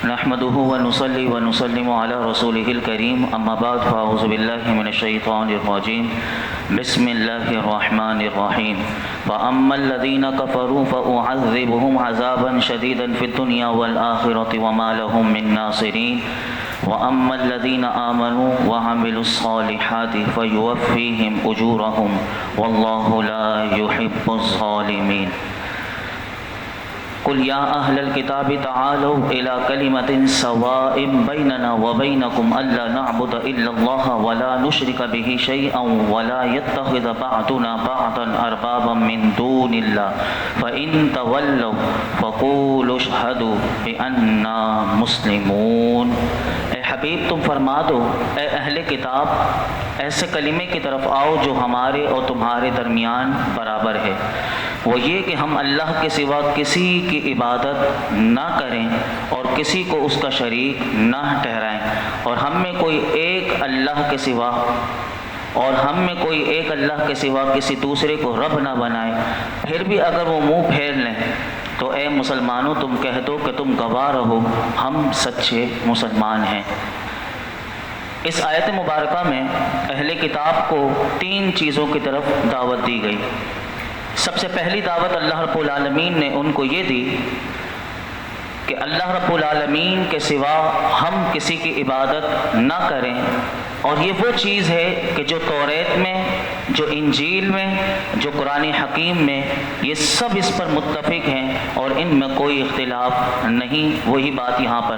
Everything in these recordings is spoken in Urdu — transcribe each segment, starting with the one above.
نحمده ونصلي ونسلم على رسوله الكريم اما بعد فاعوذ بالله من الشيطان الرجيم بسم الله الرحمن الرحيم فأما الذين كفروا فأعذبهم عذابا شديدا في الدنيا والآخرة وما لهم من ناصرين وأما الذين آمنوا وعملوا الصالحات فيوفيهم أجورهم والله لا يحب الظالمين قل يا أهل الكتاب تعالوا إلى كلمة سواء بيننا وبينكم ألا نعبد إلا الله ولا نشرك به شيئا ولا يتخذ بعضنا بعضا أربابا من دون الله فإن تولوا فقولوا اشهدوا بأننا مسلمون۔ اے حبیب تم فرما دو اے اہل کتاب ایسے کلمے کی طرف آؤ جو ہمارے اور تمہارے درمیان برابر ہے، وہ یہ کہ ہم اللہ کے سوا کسی کی عبادت نہ کریں اور کسی کو اس کا شریک نہ ٹھہرائیں، اور ہم میں کوئی ایک اللہ کے سوا کسی دوسرے کو رب نہ بنائے۔ پھر بھی اگر وہ منہ پھیر لیں تو اے مسلمانوں تم کہہ دو کہ تم گواہ رہو ہم سچے مسلمان ہیں۔ اس آیت مبارکہ میں اہل کتاب کو 3 چیزوں کی طرف دعوت دی گئی۔ سب سے پہلی دعوت اللہ رب العالمین نے ان کو یہ دی کہ اللہ رب العالمین کے سوا ہم کسی کی عبادت نہ کریں، اور یہ وہ چیز ہے کہ جو توریت میں، جو انجیل میں، جو قرآن حکیم میں، یہ سب اس پر متفق ہیں اور ان میں کوئی اختلاف نہیں۔ وہی بات یہاں پر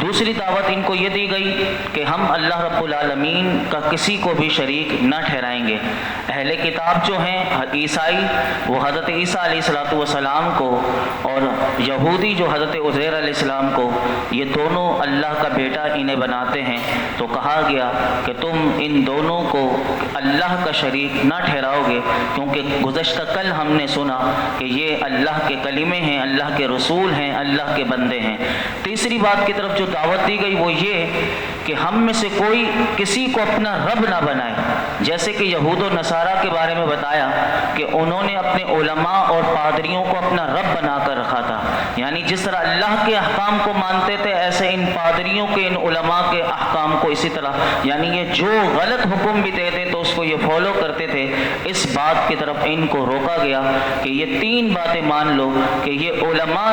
دوسری دعوت ان کو یہ دی گئی کہ ہم اللہ رب العالمین کا کسی کو بھی شریک نہ ٹھہرائیں گے۔ اہل کتاب جو ہیں عیسائی، وہ حضرت عیسیٰ علیہ السلام کو، اور یہودی جو حضرت عزیر علیہ السلام کو، یہ دونوں اللہ کا بیٹا انہیں بناتے ہیں۔ تو کہا گیا کہ تم ان دونوں کو اللہ کا شریک نہ ٹھہراؤ گے، کیونکہ گزشتہ کل ہم نے سنا کہ یہ اللہ کے کلمے ہیں، اللہ کے رسول ہیں، اللہ کے بندے ہیں۔ تیسری بات کی طرف جو دعوت دی گئی وہ یہ کہ ہم میں سے کوئی کسی کو اپنا رب نہ بنائے، جیسے کہ یہود و نصارہ کے بارے میں بتایا کہ انہوں نے اپنے علماء اور پادریوں کو اپنا رب بنا کر رکھا تھا، یعنی جس طرح اللہ کے احکام کو مانتے تھے ایسے ان پادریوں کے، ان علماء کے احکام کو اسی طرح، یعنی یہ جو غلط حکم بھی دیتے تو اس کو یہ فالو کرتے تھے۔ اس بات کی طرف ان کو روکا گیا کہ یہ 3 باتیں مان لو کہ یہ علماء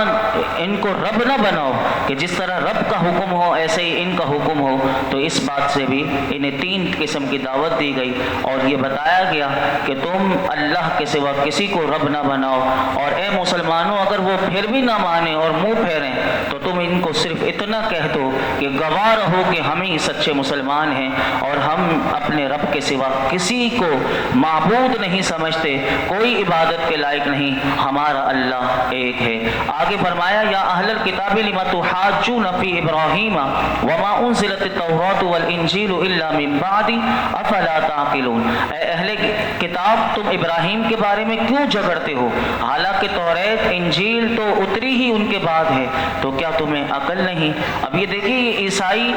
ان کو رب نہ بناؤ کہ جس طرح رب کا حکم ہو ایسے ہی ان کا حکم ہو۔ تو اس بات سے بھی انہیں 3 قسم کی دعوت دی گئی، اور یہ بتایا گیا کہ تم اللہ کے سوا کسی کو رب نہ بناؤ، اور اے مسلمانوں اگر وہ پھر بھی نہ مانیں اور منہ پھیریں تو تم ان کو صرف اتنا کہہ دو کہ گواہ رہو کہ ہم ہی سچے مسلمان ہیں اور ہم اپنے رب کے سوا کسی کو معبود نہیں سمجھتے، کوئی عبادت کے لائق نہیں، ہمارا اللہ ایک ہے۔ آگے فرمایا یا اہل الکتاب لم تحاجون فی ابراہیم وما انزلت التوراۃ والانجیل الا من بعد افلا تعقلون۔ اے اہل کتاب تم ابراہیم کے بارے میں کیوں جھگڑتے ہو، حالانکہ توریت انجیل تو اتری ہی ان کے بعد ہے، تو کیا تمہیں عقل نہیں؟ اب یہ دیکھیے یہ عیسائی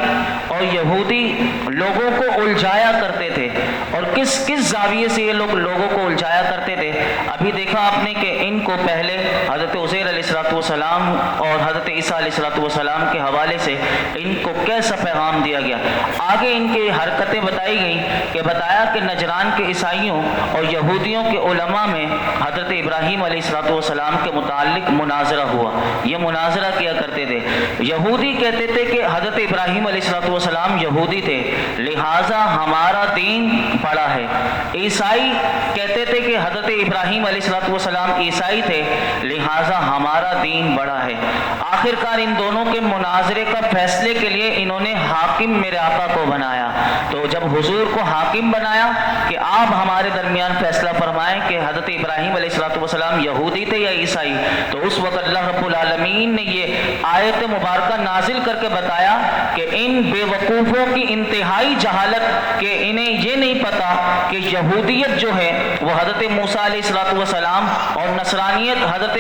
اور یہودی لوگوں کو الجھایا کرتے تھے، اور کس زاویے سے یہ لوگوں کو الجھایا کرتے تھے۔ ابھی دیکھا آپ نے کہ ان کو پہلے حضرت عزیر علیہ السلام اور حضرت عیسیٰ علیہ السلام کے حوالے سے ان کو کیسا پیغام دیا گیا۔ آگے ان کی حرکتیں بتائی گئیں کہ بتایا کہ نجران کے عیسائیوں اور یہودیوں کے علماء میں حضرت ابراہیم علیہ السلام کے متعلق مناظرہ ہوا۔ یہ مناظرہ کیا کرتے تھے۔ یہودی کہتے تھے کہ حضرت ابراہیم علیہ السلام یہودی تھے لہٰذا ہمارا دین بڑا ہے، عیسائی کہتے تھے کہ حضرت ابراہیم علیہ السلام عیسائی تھے لہٰذا ہمارا دین بڑا ہے۔ آخر کار ان دونوں کے مناظرے کا فیصلے کے لیے انہوں نے حاکم میرے آقا کو بنایا۔ تو جب حضور کو حاکم بنایا کہ آپ ہمارے درمیان فیصلہ فرمائیں کہ حضرت ابراہیم علیہ السلام یہودی تھے یا عیسائی، تو اس وقت اللہ رب العالمین نے یہ آیت مبارکہ نازل کر کے بتایا کہ ان بے وقوفوں کی انتہائی جہالت کہ انہیں یہ نہیں پتا کہ یہودیت جو ہے وہ حضرت موسیٰ علیہ السلام اور نصرانیت حضرت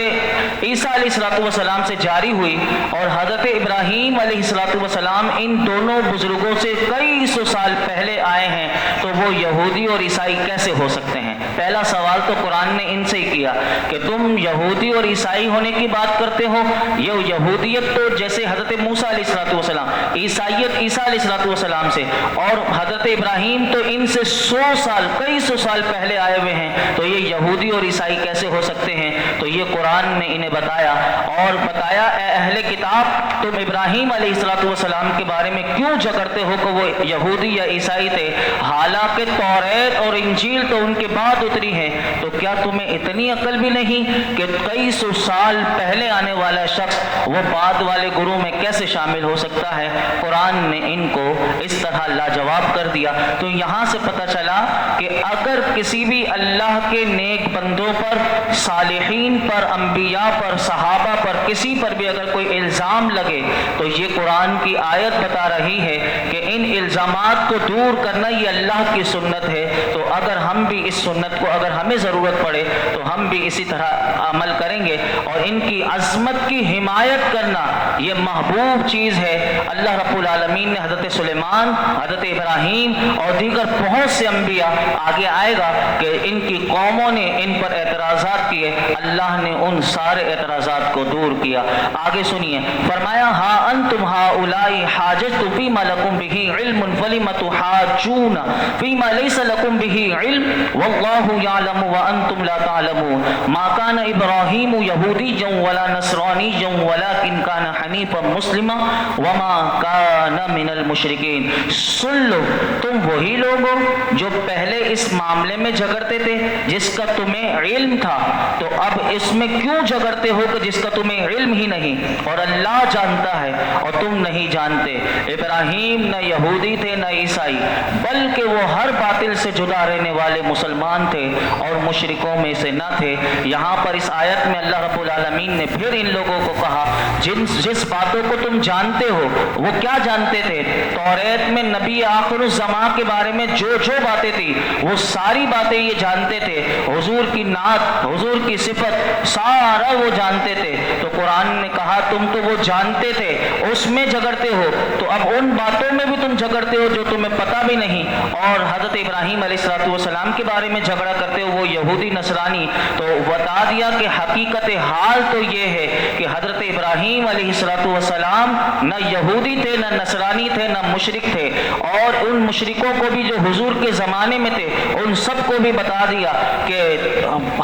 عیسیٰ علیہ السلام سے جاری ہوئی، اور حضرت ابراہیم علیہ السلام ان دونوں بزرگوں سے کئی سو سال پہلے آئے ہیں، تو وہ یہودی اور عیسائی کیسے ہو سکتے ہیں؟ پہلا سوال تو قرآن نے ان سے ہی کیا کہ تم یہودی اور عیسائی ہونے کی بات کرتے ہو. یہ یہودیت تو جیسے حضرت موسیٰ علیہ السلام، عیسائیت عیسیٰ علیہ السلام سے، اور حضرت ابراہیم تو ان سے 100 سال کئی سو سال پہلے آئے ہوئے ہیں، تو یہ یہودی اور عیسائی کیسے ہو سکتے ہیں؟ تو یہ قرآن نے انہیں بتایا اور بتایا اے اہل کتاب تم ابراہیم علیہ السلام کے بارے میں کیوں جھگڑتے ہو کہ وہ یہودی یا عیسائی تھے، حالانکہ توریت اور انجیل تو ان کے بعد اتری ہے. تو کیا تمہیں اتنی عقل بھی نہیں کہ کئی سو سال پہلے آنے والا شخص وہ بعد والے گروہ میں کیسے شامل ہو سکتا ہے؟ قرآن نے ان کو اس طرح لاجواب کر دیا. تو یہاں سے پتہ چلا کہ اگر کسی بھی اللہ کے نیک بندوں پر، صالحین پر، انبیاء پر، صحابہ پر، کسی پر بھی اگر کوئی الزام لگے تو یہ قرآن کی آیت بتا رہی ہے کہ ان الزامات کو دور کرنا یہ اللہ کی سنت ہے. تو اگر ہم بھی اس سنت کو، اگر ہمیں ضرورت پڑے تو ہم بھی اسی طرح عمل کریں گے. اور ان کی عظمت کی حمایت کرنا یہ محبوب چیز ہے. اللہ رب العالمین نے حضرت سلیمان، حضرت ابراہیم اور دیگر بہت سے انبیاء، آگے آئے گا کہ ان کی قوموں نے ان پر اعتراضات کیے، اللہ نے ان سارے اعتراضات کو دور کیا. آگے سنیے، فرمایا ہا انتم ہؤلاء حاججتم فیما لکم بہ علم فلم تحاجون فیما لیس لکم بہ علم واللہ یعلم وانتم لا تعلمون ما کان ابراہیم یہودیا ولا نصرانیا ولکن کان حنیفا مسلما وما کان من المشرکین. سن لو تم وہی لوگ ہو جو پہلے اس معاملے میں جھگڑتے تھے جس کا تمہیں علم تھا، تو اب اس میں کیوں جھگڑتے ہو کہ جس کا تمہیں علم ہی نہیں؟ اور اللہ جانتا ہے اور تم نہیں جانتے. ابراہیم نہ یہودی تھے نہ عیسائی، بلکہ وہ ہر باطل سے جدا رہنے والے مسلمان تھے اور مشرکوں میں سے نہ تھے. یہاں پر اس آیت میں اللہ رب العالمین نے پھر ان لوگوں کو کہا جس باتوں کو تم جانتے ہو. وہ کیا جانتے تھے؟ توریت میں نبی آخر الزمان کے بارے میں جو باتیں تھی وہ ساری باتیں یہ جانتے تھے. حضور کی نعت، حضور کی صفت، سارا وہ جانتے تھے. تو قرآن نے کہا تم تو وہ جانتے تھے، اس میں جھگڑتے ہو، تو اب ان باتوں میں بھی تم جھگڑتے ہو جو تمہیں پتہ بھی نہیں. اور حضرت ابراہیم علیہ السلام کے بارے میں جھگڑا کرتے ہو، وہ یہودی نصرانی. تو بتا دیا کہ حقیقت حال تو یہ ہے کہ حضرت ابراہیم علیہ السلام نہ یہودی تھے نہ نصرانی تھے نہ مشرک تھے. اور ان مشرکوں کو بھی جو حضور کے زمانے میں تھے ان سب کو بھی بتا دیا کہ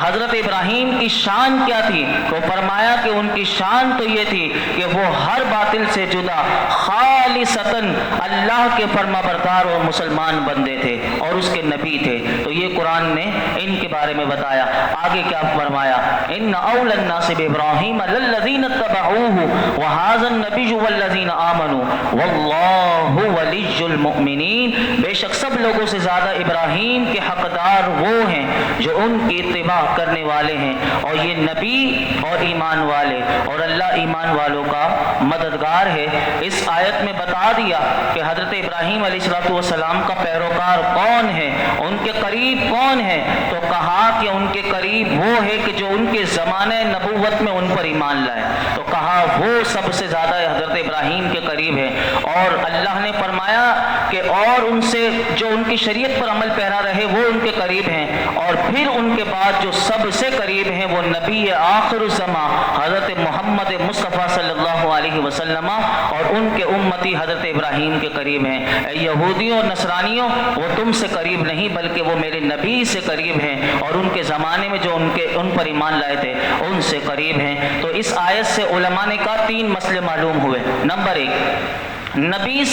حضرت ابراہیم کی شان کیا تھی. تو فرمایا کہ ان کی شان تو یہ تھی کہ وہ ہر باطل سے جدا خالصتاً اللہ کے فرما بردار اور مسلمان بندے تھے اور اس کے نبی تھے. تو یہ قرآن نے ان کے بارے میں بتایا. آگے کیا فرمایا؟ ان اول الناس بابراہیم للذین اتبعوہ وہذا النبی والذین آمنوا واللہ ولی المؤمنین. بے شک سب لوگوں سے زیادہ ابراہیم کے حقدار وہ ہیں جو ان کی اتباع کرنے والے ہیں، اور یہ نبی اور ایمان والے، اور اللہ ایمان والوں کا مددگار ہے. اس آیت میں بتا دیا کہ حضرت ابراہیم علیہ السلام کا پیروکار کون ہے، ان کے قریب کون ہے. تو کہا کہ ان کے قریب وہ ہے کہ جو ان کے زمانہ نبوت میں ان پر ایمان لائے. تو کہا وہ سب سے زیادہ حضرت ابراہیم کے قریب ہے. اور اللہ نے فرمایا کہ اور ان سے جو ان کی شریعت پر عمل پیرا رہے وہ ان کے قریب ہیں. اور پھر ان کے بعد جو سب سے قریب ہیں وہ نبی آخر الزمان حضرت محمد مصطفیٰ صلی اللہ علیہ وسلم اور ان کے امتی حضرت ابراہیم کے قریب ہیں. اے یہودیوں اور نصرانیوں، وہ تم سے قریب نہیں بلکہ وہ میرے نبی سے قریب ہیں اور ان کے زمانے میں جو ان پر ایمان لائے تھے ان سے قریب ہیں. تو اس آیت سے علماء نے کہا 3 مسئلے معلوم ہوئے. نمبر 1، نبی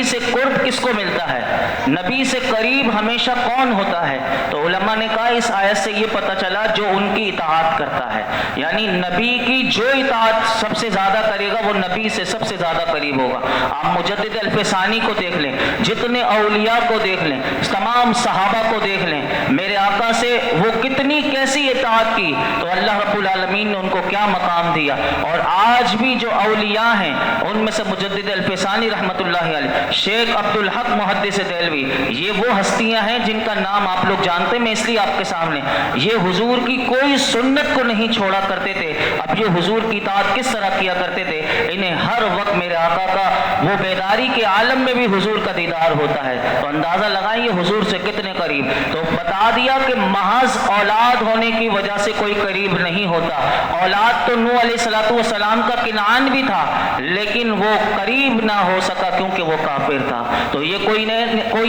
سے قرب کس کو ملتا ہے؟ نبی سے قریب ہمیشہ کون ہوتا ہے؟ تو علماء نے کہا اس آیت سے یہ پتہ چلا جو ان کی اطاعت کرتا ہے، یعنی نبی کی جو اطاعت سب سے زیادہ کرے گا وہ نبی سے سب سے زیادہ قریب ہوگا. آپ مجدد الفسانی کو دیکھ لیں، جتنے اولیاء کو دیکھ لیں، تمام صحابہ کو دیکھ لیں، میرے آقا سے وہ کتنی کیسی اطاعت کی، تو اللہ رب العالمین نے ان کو کیا مقام دیا. اور آج بھی جو اولیاء ہیں ان میں سے مجدد الفسانی رحمۃ اللہ علیہ، شیخ عبدالحق محدث دہلوی، یہ وہ ہستیاں ہیں جن کا نام آپ لوگ جانتے ہیں. میں اس لیے آپ کے سامنے، یہ حضور کی کوئی سنت کو نہیں چھوڑا کرتے تھے. اب یہ حضور کی اطاعت کس طرح کیا کرتے تھے؟ انہیں ہر وقت میرے آقا کا وہ بیداری کے عالم میں بھی حضور کا دیدار ہوتا ہے، تو اندازہ لگائیں یہ حضور سے کتنے قریب۔ تو بتا دیا کہ محض اولاد ہونے کی وجہ سے کوئی قریب نہیں ہوتا۔ اولاد تو نوح علیہ السلام کا کنعان بھی تھا، لیکن وہ قریب نہ ہو سکا کیونکہ وہ کافر تھا۔ تو یہ کوئی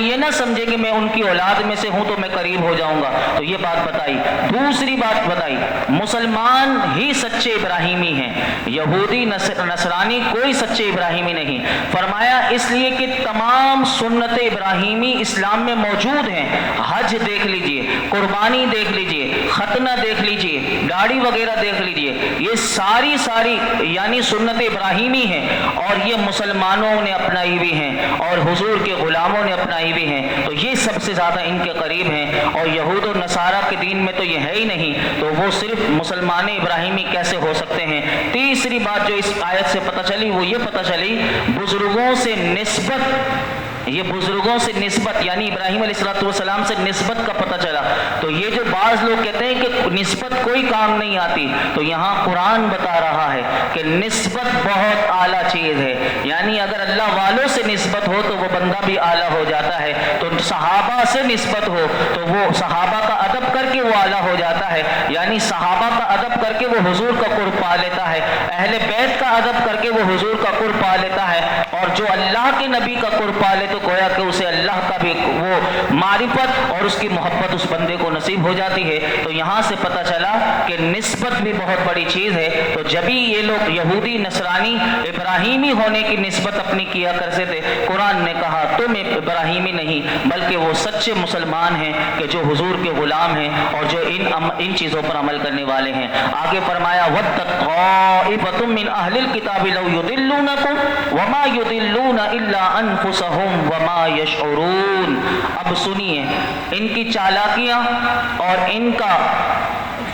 یہ نہ سمجھے کہ میں ان کی اولاد میں سے ہوں تو میں قریب ہو جاؤں گا۔ تو یہ بات بتائی۔ دوسری بات بتائی، مسلمان ہی سچے ابراہیمی ہیں، یہودی نصرانی کوئی سچے ابراہیمی نہیں۔ فرمایا اس لیے کہ تمام سنت ابراہیمی اسلام میں موجود ہیں۔ حج دیکھ لیجئے، قربانی دیکھ لیجئے، ختنہ دیکھ لیجئے، داڑھی وغیرہ دیکھ لیجئے، یہ ساری یعنی سنت ابراہیمی ہیں، اور یہ مسلمانوں نے اپنائی بھی ہیں اور حضور کے غلاموں نے اپنائی بھی ہیں، تو یہ سب سے زیادہ ان کے قریب ہیں۔ اور یہود و نصارہ کے دین میں تو یہ ہے ہی نہیں، تو وہ صرف مسلمان ابراہیمی کیسے ہو سکتے ہیں؟ تیسری بات جو اس آیت سے پتہ چلی وہ یہ پتہ چلی، بزرگوں سے نسبت، یہ بزرگوں سے نسبت یعنی ابراہیم علیہ السلام سے نسبت کا پتہ چلا۔ تو یہ جو بعض لوگ کہتے ہیں کہ نسبت کوئی کام نہیں آتی، تو یہاں قرآن بتا رہا ہے کہ نسبت بہت اعلیٰ چیز ہے، یعنی اگر اللہ والوں سے نسبت ہو تو وہ بندہ بھی اعلیٰ ہو جاتا ہے۔ تو صحابہ سے نسبت ہو تو وہ صحابہ کا ادب کر کے وہ اعلیٰ ہو جاتا ہے، یعنی صحابہ کا ادب کر کے وہ حضور کا قرب پا لیتا ہے، اہل بیت کا ادب کر کے وہ حضور کا قرب پا لیتا ہے، اور جو اللہ کے نبی کا قرب پا لے تو گویا کہ اسے اللہ کا بھی وہ معرفت اور اس کی محبت اس بندے کو نصیب ہو جاتی ہے۔ تو یہاں سے پتہ چلا کہ نسبت بھی بہت بڑی چیز ہے۔ تو جبھی یہ لوگ یہودی نصرانی ابراہیمی ہونے کی نسبت اپنی کیا کرتے تھے، قرآن نے کہا تم ابراہیمی نہیں بلکہ وہ سچے مسلمان ہیں کہ جو حضور کے غلام ہیں اور جو ان چیزوں پر عمل کرنے والے ہیں۔ آگے فرمایا وَدَّتْ طَائِفَةٌ مِّنْ أَهْلِ الْكِتَابِ لَوْ يُضِلُّونَكُمْ وَمَا يُضِلُّونَ إِلَّا أَنفُسَهُمْ وَمَا يَشْعُرُونَ۔ اب سنیے ان کی چالاکیاں اور ان کا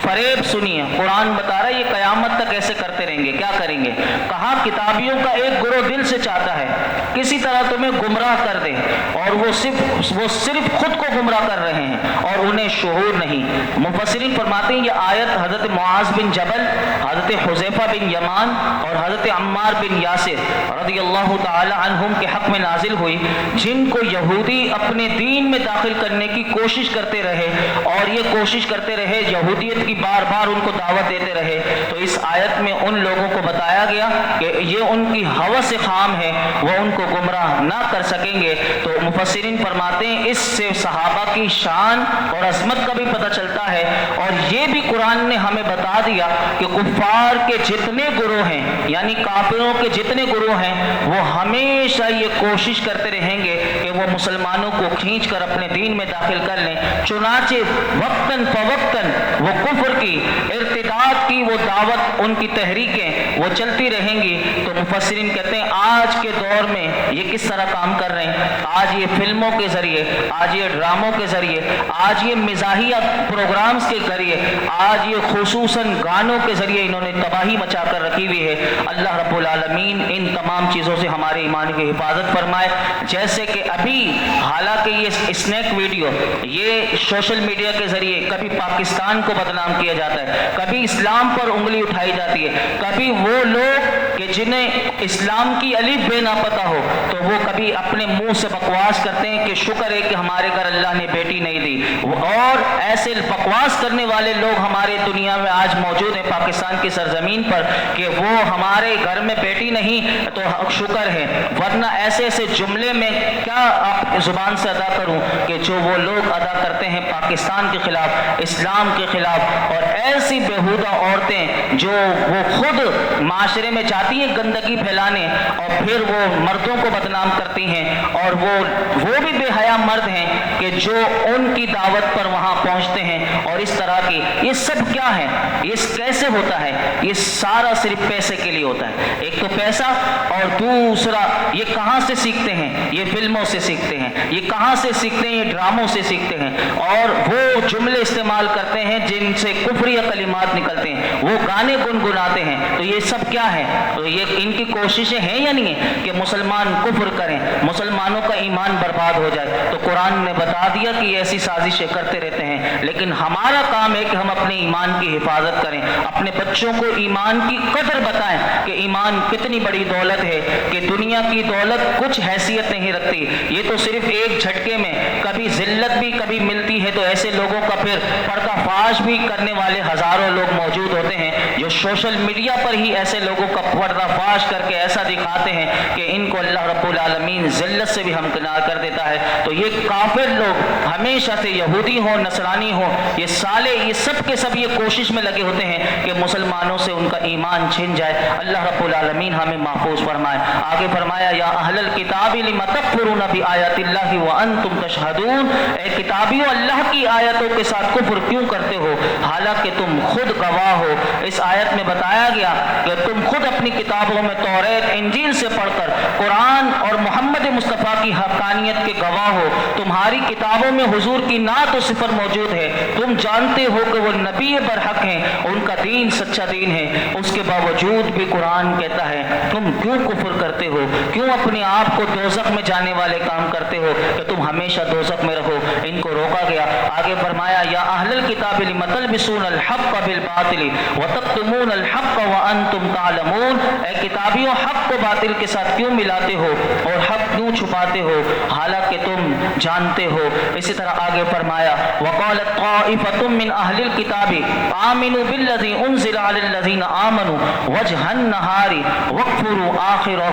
فریب سنیے۔ قرآن بتا رہا ہے یہ قیامت تک ایسے کرتے رہیں گے۔ کیا کریں گے؟ کہا کتابیوں کا ایک گروہ دل سے چاہتا ہے کسی طرح تمہیں گمراہ کر دے، اور وہ صرف خود کو گمراہ کر رہے ہیں اور انہیں شعور نہیں۔ مفسرین فرماتے ہیں یہ آیت حضرت معاذ بن جبل، حضرت حذیفہ بن یمان اور حضرت عمار بن یاسر رضی اللہ تعالی عنہم کے حق میں نازل ہوئی، جن کو یہودی اپنے دین میں داخل کرنے کی کوشش کرتے رہے اور یہ کوشش کرتے رہے، یہودیت کی بار بار ان کو دعوت دیتے رہے۔ تو اس آیت میں ان لوگوں کو بتایا گیا کہ یہ ان کی ہوس خام ہے، وہ ان کو گمراہ نہ کر سکیں گے۔ تو مفسرین فرماتے ہیں اس سے صحابہ کی شان اور عظمت کا بھی پتہ چلتا ہے، اور یہ بھی قرآن نے ہمیں بتا دیا کہ کفار کے جتنے گروہ ہیں یعنی کافروں کے جتنے گروہ ہیں وہ ہمیشہ یہ کوشش کرتے رہیں گے کہ وہ مسلمانوں کو کھینچ کر اپنے دین میں داخل کر لیں، چنانچہ وقتاً فوقتاً وہ کفر کی، ارتداد کی وہ دعوت، ان کی تحریکیں وہ چلتی رہیں گی۔ تو مفسرین کہتے ہیں آج کے دور میں یہ کس طرح کام کر رہے ہیں؟ آج یہ فلموں کے ذریعے، آج یہ ڈراموں کے ذریعے، آج یہ مزاحیہ پروگرامز کے ذریعے، آج یہ خصوصاً گانوں کے ذریعے انہوں نے تباہی مچا کر رکھی ہوئی ہے۔ اللہ رب العالمین ان تمام چیزوں سے ہمارے ایمان کی حفاظت فرمائے۔ جیسے کہ ابھی حالانکہ یہ اسنیک ویڈیو یہ سوشل میڈیا کے ذریعے کبھی پاکستان کو بدنام کیا جاتا ہے، کبھی اسلام پر انگلی اٹھائی جاتی ہے، کبھی وہ لوگ کہ جنہیں اسلام کی الف بے نہ پتہ ہو تو وہ کبھی اپنے منہ سے بکواس کرتے ہیں کہ شکر ہے کہ ہمارے گھر اللہ نے بیٹی نہیں دی، اور ایسے بکواس کرنے والے لوگ ہمارے دنیا میں آج موجود ہیں پاکستان کی سرزمین پر کہ وہ ہمارے گھر میں بیٹی نہیں تو شکر ہے، ورنہ ایسے ایسے جملے میں کیا آپ زبان سے ادا کروں کہ جو وہ لوگ ادا کرتے ہیں پاکستان کے خلاف، اسلام کے خلاف، اور ایسی بیہودہ عورتیں جو وہ خود معاشرے میں جاتی ہیں گندگی پھیلانے اور پھر وہ مردوں کو بدنام کرتی ہیں، اور وہ بھی بے حیا مرد ہیں کہ جو ان کی دعوت پر وہاں پہنچتے ہیں، اور اس طرح کی یہ سب کیا ہے؟ یہ کیسے ہوتا ہے؟ یہ سارا صرف پیسے کے لیے ہوتا ہے۔ ایک تو پیسہ، اور دوسرا یہ کہاں سے سیکھتے ہیں؟ یہ فلموں سے سیکھتے ہیں۔ یہ کہاں سے سیکھتے ہیں؟ یہ ڈراموں سے سیکھتے ہیں، اور وہ جملے استعمال کرتے ہیں جن سے کفری کلمات نکلتے ہیں، وہ گانے گنگناتے ہیں۔ تو یہ سب کیا ہے؟ تو یہ ان کی کوششیں ہیں یا نہیں ہیں کہ مسلمان کفر کریں، مسلمانوں کا ایمان برباد ہو جائے؟ تو قرآن نے بتا دیا کہ یہ ایسی سازشیں کرتے رہتے ہیں، لیکن ہمارا کام ہے کہ ہم اپنے ایمان کی حفاظت کریں، اپنے بچوں کو ایمان کی قدر بتائیں کہ ایمان کتنی بڑی دولت ہے، کہ دنیا کی دولت کچھ حیثیت نہیں رکھتی، یہ تو صرف ایک جھٹکے میں کبھی ذلت بھی کبھی ملتی ہے، تو ایسے لوگوں کا پھر پردہ فاش بھی کرنے والے ہزاروں لوگ موجود ہوتے ہیں جو سوشل میڈیا پر ہی ایسے لوگوں کا پردہ فاش کر کے ایسا دکھاتے ہیں کہ ان کو اللہ رب العالمین ذلت سے بھی ہمکنار کر دیتا ہے۔ تو یہ کافر لوگ ہمیشہ سے یہودی ہوں نصرانی ہوں، یہ سالے یہ سب کے سب یہ کوشش میں لگے ہوتے ہیں کہ مسلمانوں سے ان کا ایمان چھن جائے۔ اللہ رب العالمین ہمیں محفوظ فرمائے۔ آگے فرمایا یا اہل الکتاب لم تکفرون بآیات اللہ وانتم تشہدون، اے کتابیوں اللہ کی آیتوں کے ساتھ کفر کیوں کرتے ہو حالانکہ تم خود گواہ ہو۔ اس آیت میں بتایا گیا کہ تم خود اپنی کتابوں میں توریت انجیل سے پڑھ کر قرآن اور محمد مصطفیٰ کی حقانیت کے گواہ ہو، تمہاری کتابوں میں حضور کی نعت و صفت موجود ہے، تم جانتے ہو کہ وہ نبی برحق ہیں، ان کا دین سچا دین ہے، اس کے باوجود بھی قرآن کہتا ہے تم کیوں کفر کرتے ہو، کیوں اپنے آپ کو دوزخ میں جانے والے کام کرتے ہو کہ تم ہمیشہ دوزخ میں رہو۔ ان کو روکا گیا۔ آگے فرمایا یا اہل الکتاب لم تلبسون الحق بالباطل وتکتمون الحق وانتم تعلمون، اے کتابیوں حق کو باطل کے ساتھ کیوں ملاتے ہو اور حق کیوں چھپاتے ہو حالانکہ تم جانتے ہو۔ اسی طرح آگے فرمایا وقالت طائفة من اہل الکتاب آمنوا بالذی انزل علی الذین آمنوا وجہ النہار واکفروا آخرہ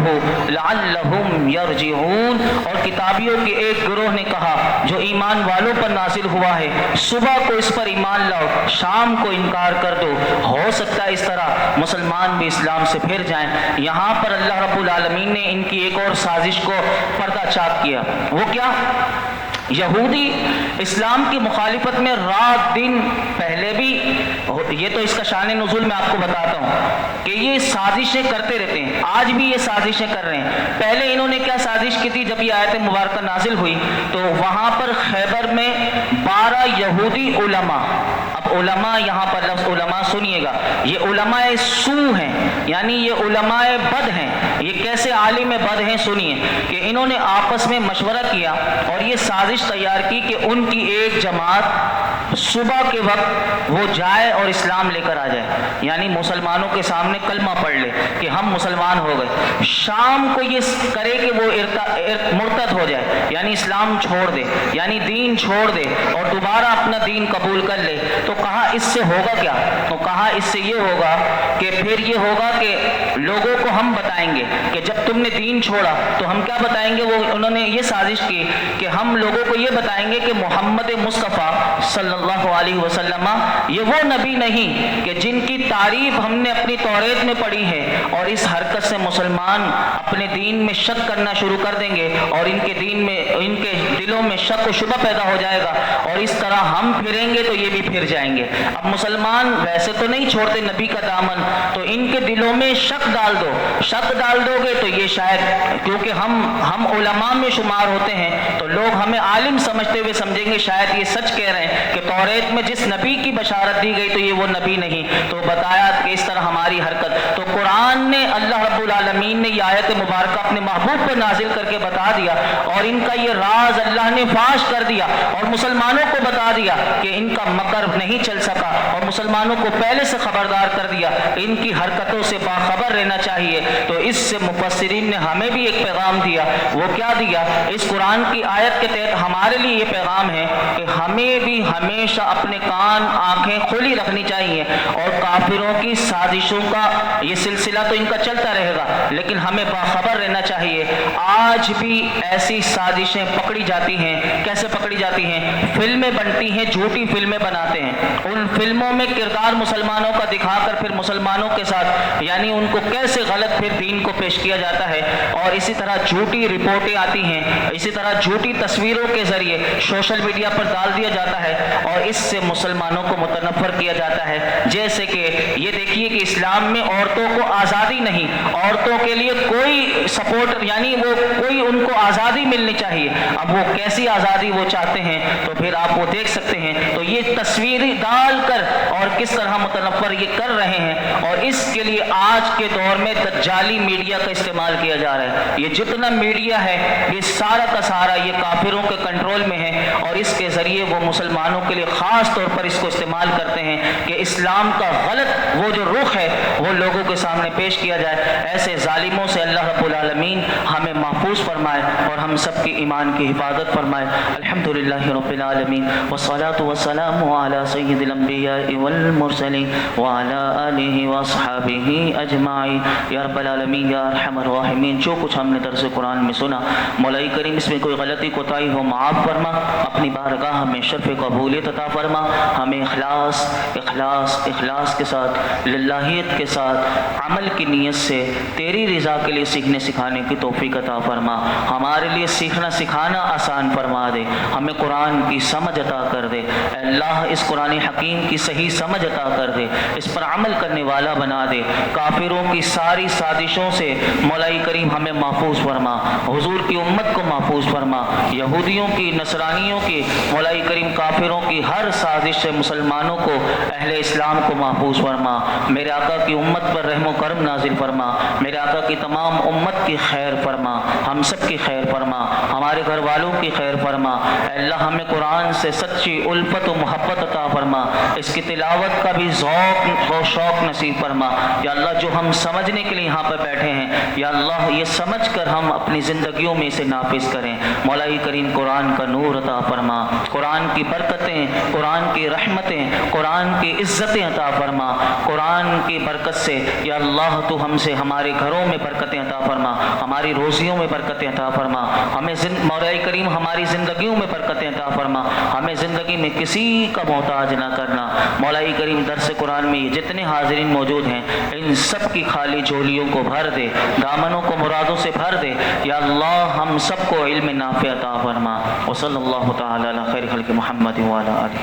لعلہم یرجعون، اور کتابیوں کے ایک گروہ نے کہا جو ایمان والوں پر نازل ہوا ہے صبح کو اس پر ایمان لاؤ شام کو انکار کر دو، ہو سکتا ہے اس طرح مسلمان بھی اسلام سے پھر جائیں۔ یہاں پر اللہ رب العالمین نے ان کی ایک اور سازش کو پردہ چاک کیا، وہ کیا؟ یہودی اسلام کی مخالفت میں رات دن پہلے بھی، یہ تو اس کا شان نزول میں آپ کو بتاتا ہوں کہ یہ سازشیں کرتے رہتے ہیں، آج بھی یہ سازشیں کر رہے ہیں۔ پہلے انہوں نے کیا سازش کی تھی جب یہ آیت مبارکہ نازل ہوئی تو وہاں پر خیبر میں 12 یہودی علماء، اب علماء یہاں پر لفظ علماء سنیے گا، یہ علماء سو ہیں، یعنی یہ علماء بد ہیں۔ یہ کیسے عالم بد ہیں سنیے کہ انہوں نے آپس میں مشورہ کیا اور یہ سازش تیار کی کہ ان کی ایک جماعت صبح کے وقت وہ جائے اور اسلام لے کر آ جائے، یعنی مسلمانوں کے سامنے کلمہ پڑھ لے کہ ہم مسلمان ہو گئے، شام کو یہ کرے کہ وہ مرتد ہو جائے، یعنی اسلام چھوڑ دے، یعنی دین چھوڑ دے اور دوبارہ اپنا دین قبول کر لے۔ تو کہا اس سے ہوگا کیا؟ تو کہا اس سے یہ ہوگا کہ پھر یہ ہوگا کہ لوگوں کو ہم بتائیں گے کہ جب تم نے دین چھوڑا تو ہم کیا بتائیں گے، وہ انہوں نے یہ سازش کی کہ ہم لوگوں کو یہ بتائیں گے کہ محمد مصطفیٰ صلی اللہ علیہ وسلم یہ وہ نبی نہیں کہ جن کی تعریف ہم نے اپنی توریت میں پڑھی ہے، اور اس حرکت سے مسلمان اپنے دین میں شک کرنا شروع کر دیں گے اور ان کے دین میں ان کے دلوں میں شک و شبہ پیدا ہو جائے گا، اور اس طرح ہم پھریں گے تو یہ بھی پھر جائیں گے۔ اب مسلمان ویسے تو نہیں چھوڑتے نبی کا دامن، تو ان کے دلوں میں شک ڈال دو، شک ڈال دو گے تو یہ شاید کیونکہ ہم علماء میں شمار ہوتے ہیں تو لوگ ہمیں عالم سمجھتے ہوئے سمجھیں گے شاید یہ سچ کہہ رہے ہیں کہ توریت میں جس نبی کی بشارت دی گئی تو یہ وہ نبی نہیں، تو بتایا کہ اس طرح ہماری حرکت۔ تو قرآن نے اللہ رب العالمین نے یہ آیت مبارکہ اپنے محبوب پر نازل کر کے بتا دیا، اور ان کا یہ راز اللہ نے فاش کر دیا اور مسلمانوں کو بتا دیا کہ ان کا مکر نہیں چل سکا، اور مسلمانوں کو پہلے سے خبردار کر دیا ان کی حرکتوں سے باخبر رہنا چاہیے۔ تو اس سے مفسرین نے ہمیں بھی ایک پیغام دیا، وہ کیا دیا؟ اس قرآن کی آیت کے تحت ہمارے لیے یہ پیغام ہے کہ ہمیں بھی ہمیشہ اپنے کان آنکھیں کھلی رکھنی چاہیے، اور کافروں کی سازشوں کا یہ سلسلہ تو ان کا چلتا رہے گا لیکن ہمیں باخبر رہنا چاہیے۔ آج بھی ایسی سازشیں پکڑی جاتی ہیں، کیسے پکڑی جاتی ہیں؟ فلمیں بنتی ہیں، جھوٹی فلمیں بناتے ہیں، ان فلموں میں کردار مسلمانوں کا دکھا کر پھر مسلمانوں کے ساتھ یعنی ان کو کیسے غلط پھر دین کو پیش کیا جاتا جاتا ہے، اور اسی طرح جھوٹی رپورٹیں آتی ہیں، اسی طرح جھوٹی تصویروں کے ذریعے سوشل میڈیا پر ڈال دیا جاتا ہے اور اس سے مسلمانوں کو متنفر کیا جاتا ہے۔ جیسے کہ یہ دیکھیے کہ اسلام میں عورتوں کو آزادی نہیں، عورتوں کے لیے کوئی سپورٹ، یعنی وہ کوئی ان کو آزادی ملنی چاہیے۔ اب وہ کیسی آزادی وہ چاہتے ہیں تو پھر آپ وہ دیکھ سکتے ہیں۔ تو یہ تصویریں ڈال کر اور کس طرح متنفر یہ کر رہے ہیں، اور اس کے لیے آج کے دور میں دجالی میڈیا کا استعمال کیا جا رہا ہے۔ یہ جتنا میڈیا ہے یہ سارا کا سارا یہ کافروں کے کنٹرول میں ہے، اور اس کے ذریعے وہ مسلمانوں کے لیے خاص طور پر اس کو استعمال کرتے ہیں کہ اسلام کا غلط وہ جو رخ ہے وہ لوگوں کے سامنے پیش کیا جائے۔ ایسے ظالموں سے اللہ رب العالمین ہمیں محفوظ فرمائے اور ہم سب کی ایمان کی حفاظت فرمائے۔ الحمدللہ رب العالمین والصلاة والسلام علی سید الانبیاء والمرسلین وعلی آلہ واصحابہ اجمعین۔ یا رب العالمین یا ارحم الراحمین، جو کچھ ہم نے درس قرآن میں سنا مولا کریم اس میں کوئی غلطی کوتاہی ہو معاف فرما، اپنی بارگاہ میں شرف قبولیت عطا فرما، ہمیں اخلاص کے ساتھ، للہیت کے ساتھ، عمل کی نیت سے تیری رضا کے لیے سیکھنے سکھانے کی توفیق عطا فرما، ہمارے لیے سیکھنا سکھانا آسان فرما دے، ہمیں قرآن کی سمجھ عطا کر دے، اے اللہ اس قرآن حکیم کی صحیح سمجھ عطا کر دے، اس پر عمل کرنے والا بنا دے، کافروں کی ساری سازشوں سے مولا کریم ہمیں محفوظ فرما، حضور کی امت کو محفوظ فرما، یہودیوں کی، نصرانیوں کی، مولا کریم کافروں کی ہر سازش سے مسلمانوں کو، اہل اسلام کو محفوظ فرما، میرے آقا کی امت پر رحم و کرم نازل فرما، میرے آقا کی تمام امت کی خیر فرما، ہم سب کی خیر فرما، ہمارے گھر والوں کی خیر فرما، اے اللہ ہمیں قرآن سے سچی الفت و محبت عطا فرما، اس کی تلاوت کا بھی ذوق و شوق نصیب فرما، یا اللہ جو ہم سمجھنے کے لیے یہاں پر بیٹھے ہیں یا اللہ یہ سمجھ کر ہم اپنی زندگیوں میں اسے نافذ کریں، مولا کریم قرآن کا نور عطا فرما، قرآن کی برکتیں، قرآن کی رحمتیں، قرآن کی عزتیں عطا فرما، قرآن کی برکت سے یا اللہ تو ہم سے ہمارے گھروں میں برکتیں عطا فرما، ہماری روزیوں میں برکتیں عطا فرما، ہمیں مولا کریم ہماری زندگیوں میں برکتیں عطا فرما، ہمیں زندگی میں کسی کا محتاج نہ کرنا، مولا کریم درس قرآن میں یہ جتنے حاضرین موجود ہیں ان سب کی خالی جھولیوں کو بھر دے، دامنوں کو مرادوں سے بھر دے، یا اللہ ہم سب کو علم نافع عطا فرما، وصلی اللہ تعالی علی خیر خلق محمد وعلی آلہ